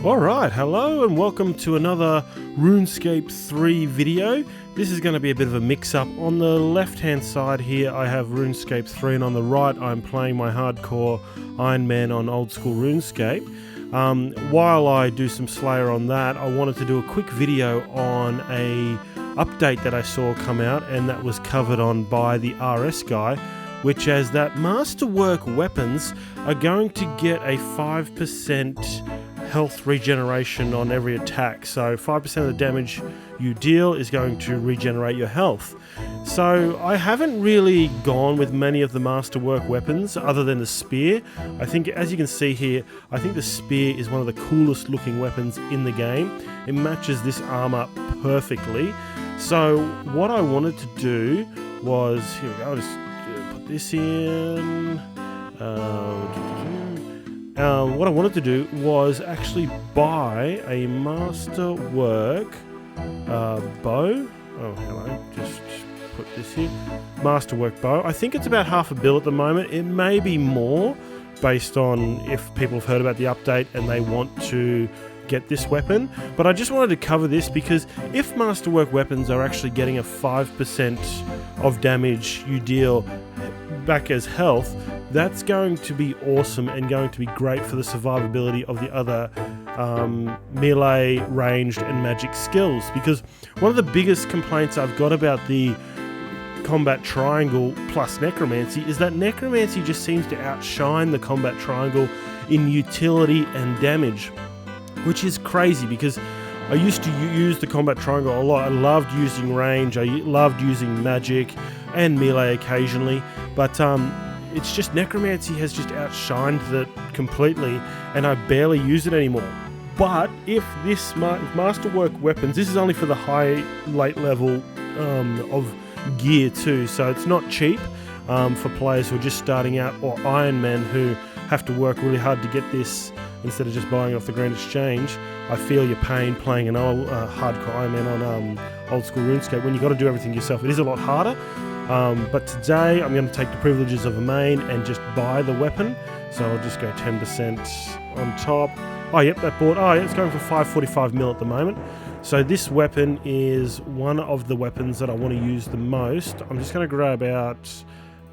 Alright, hello and welcome to another RuneScape 3 video. This is going to be a bit of a mix-up. On the left-hand side here I have RuneScape 3 and on the right I'm playing my hardcore Iron Man on old school RuneScape. While I do some Slayer on that, I wanted to do a quick video on a update that I saw come out and that was covered on by the RS guy, which is that Masterwork weapons are going to get a 5% health regeneration on every attack. So 5% of the damage you deal is going to regenerate your health. So I haven't really gone with many of the Masterwork weapons other than the spear. I think, as you can see here, I think the spear is one of the coolest looking weapons in the game. It matches this armor perfectly. So what I wanted to do was, here we go, I'll just put this in. What I wanted to do was actually buy a Masterwork bow. Oh, hello. Just put this here. Masterwork bow. I think it's about half a bill at the moment. It may be more based on if people have heard about the update and they want to get this weapon. But I just wanted to cover this because if Masterwork weapons are actually getting a 5% of damage you deal back as health, that's going to be awesome and going to be great for the survivability of the other melee, ranged and magic skills. Because one of the biggest complaints I've got about the combat triangle plus necromancy is that necromancy just seems to outshine the combat triangle in utility and damage, which is crazy because I used to use the combat triangle a lot. I loved using range, I loved using magic and melee occasionally, but it's just necromancy has just outshined that completely and I barely use it anymore. But if this Masterwork weapons, this is only for the late level of gear too, so it's not cheap for players who are just starting out or Iron Men who have to work really hard to get this instead of just buying off the Grand Exchange. I feel your pain playing an old hardcore Iron Man on old school RuneScape when you've got to do everything yourself. It is a lot harder. But today I'm going to take the privileges of a main and just buy the weapon. So I'll just go 10% on top. Oh, yep, that bought. Oh, yeah, it's going for 545 mil at the moment. So this weapon is one of the weapons that I want to use the most. I'm just going to grab out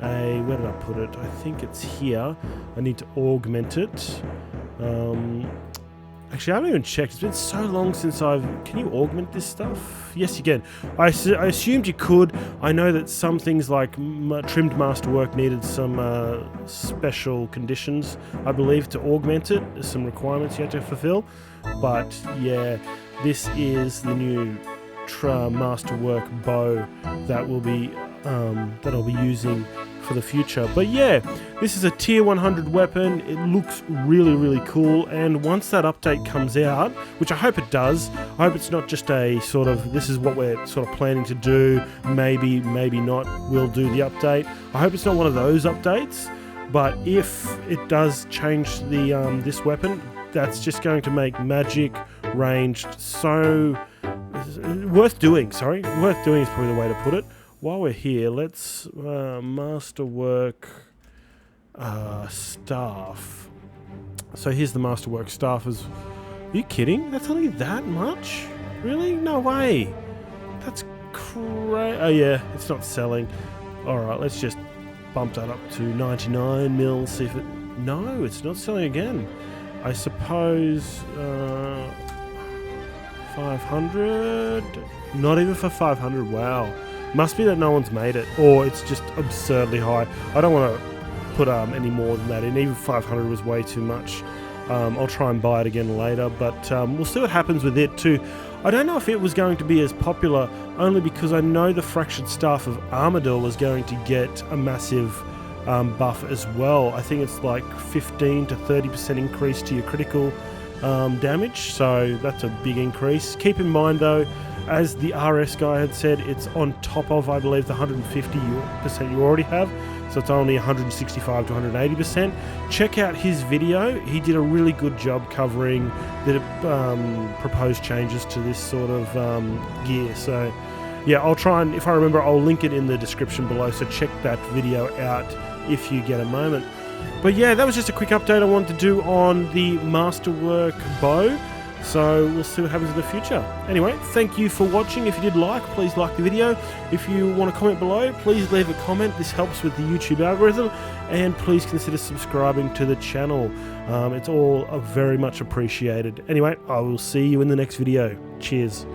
a... Where did I put it? I think it's here. I need to augment it. Actually, I haven't even checked. It's been so long since I've... Can you augment this stuff? Yes, you can. I assumed you could. I know that some things like trimmed Masterwork needed some special conditions, I believe, to augment it. There's some requirements you had to fulfill. But, yeah, this is the new Masterwork bow that will be that I'll be using for the future. But yeah, this is a tier 100 weapon. It looks really, really cool, and once that update comes out, which I hope it does, I hope it's not just a sort of, this is what we're sort of planning to do, maybe not, we'll do the update. I hope it's not one of those updates, but if it does change the this weapon, that's just going to make magic ranged so worth doing. Worth doing is probably the way to put it. While we're here, let's Masterwork staff. So here's the Masterwork staff. Are you kidding? That's only that much? Really? No way. That's crazy. Oh yeah, it's not selling. Alright, let's just bump that up to 99 mil, see if it... No, it's not selling again. I suppose 500? Not even for 500, wow. Must be that no one's made it, or it's just absurdly high. I don't want to put any more than that in. Even 500 was way too much. I'll try and buy it again later, but we'll see what happens with it too. I don't know if it was going to be as popular, only because I know the Fractured Staff of Armadyl is going to get a massive buff as well. I think it's like 15 to 30% increase to your critical damage, so that's a big increase. Keep in mind though, as the RS guy had said, it's on top of, I believe, the 150% you already have, so it's only 165 to 180%. Check out his video. He did a really good job covering the proposed changes to this sort of gear. So yeah, I'll try and, if I remember, I'll link it in the description below, so check that video out if you get a moment. But yeah, that was just a quick update I wanted to do on the Masterwork bow. So we'll see what happens in the future. Anyway, thank you for watching. If you did like, please like the video. If you want to comment below, please leave a comment. This helps with the YouTube algorithm. And please consider subscribing to the channel. It's all very much appreciated. Anyway, I will see you in the next video. Cheers.